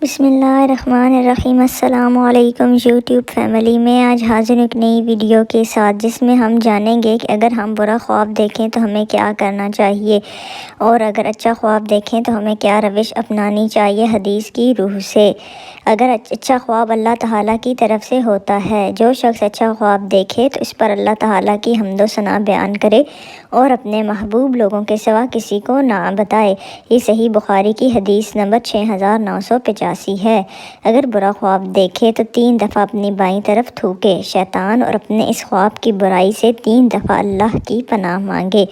بسم اللہ الرحمن الرحیم۔ السلام علیکم یوٹیوب فیملی، میں آج حاضر ہوں ایک نئی ویڈیو کے ساتھ، جس میں ہم جانیں گے کہ اگر ہم برا خواب دیکھیں تو ہمیں کیا کرنا چاہیے، اور اگر اچھا خواب دیکھیں تو ہمیں کیا روش اپنانی چاہیے حدیث کی روح سے۔ اگر اچھا خواب اللہ تعالیٰ کی طرف سے ہوتا ہے، جو شخص اچھا خواب دیکھے تو اس پر اللہ تعالیٰ کی حمد و ثنا بیان کرے اور اپنے محبوب لوگوں کے سوا کسی کو نہ بتائے۔ یہ صحیح بخاری کی حدیث نمبر 6985 ہے۔ اگر برا خواب دیکھے تو 3 دفعہ اپنی بائیں طرف تھوکے شیطان اور اپنے اس خواب کی برائی سے 3 دفعہ اللہ کی پناہ مانگے۔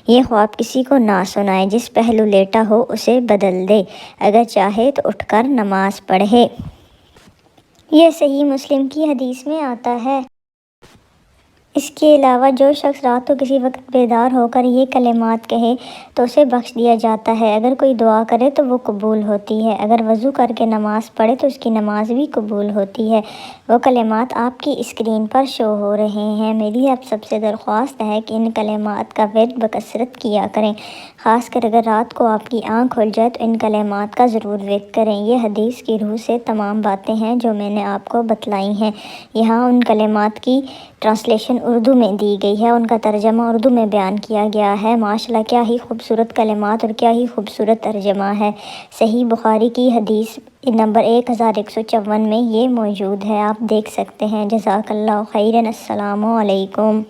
یہ خواب کسی کو نہ سنائے، جس پہلو لیٹا ہو اسے بدل دے، اگر چاہے تو اٹھ کر نماز پڑھے۔ یہ صحیح مسلم کی حدیث میں آتا ہے۔ اس کے علاوہ جو شخص رات کو کسی وقت بیدار ہو کر یہ کلمات کہے تو اسے بخش دیا جاتا ہے۔ اگر کوئی دعا کرے تو وہ قبول ہوتی ہے۔ اگر وضو کر کے نماز پڑھے تو اس کی نماز بھی قبول ہوتی ہے۔ وہ کلمات آپ کی اسکرین پر شو ہو رہے ہیں۔ میری آپ سب سے درخواست ہے کہ ان کلمات کا ورد بکثرت کیا کریں، خاص کر اگر رات کو آپ کی آنکھ کھل جائے تو ان کلمات کا ضرور ورد کریں۔ یہ حدیث کی روح سے تمام باتیں ہیں جو میں نے آپ کو بتلائی ہیں۔ یہاں ان کلمات کی ٹرانسلیشن اردو میں دی گئی ہے، ان کا ترجمہ اردو میں بیان کیا گیا ہے۔ ماشاءاللہ، کیا ہی خوبصورت کلمات اور کیا ہی خوبصورت ترجمہ ہے۔ صحیح بخاری کی حدیث نمبر 1154 میں یہ موجود ہے، آپ دیکھ سکتے ہیں۔ جزاک اللہ خیرا۔ السلام علیکم۔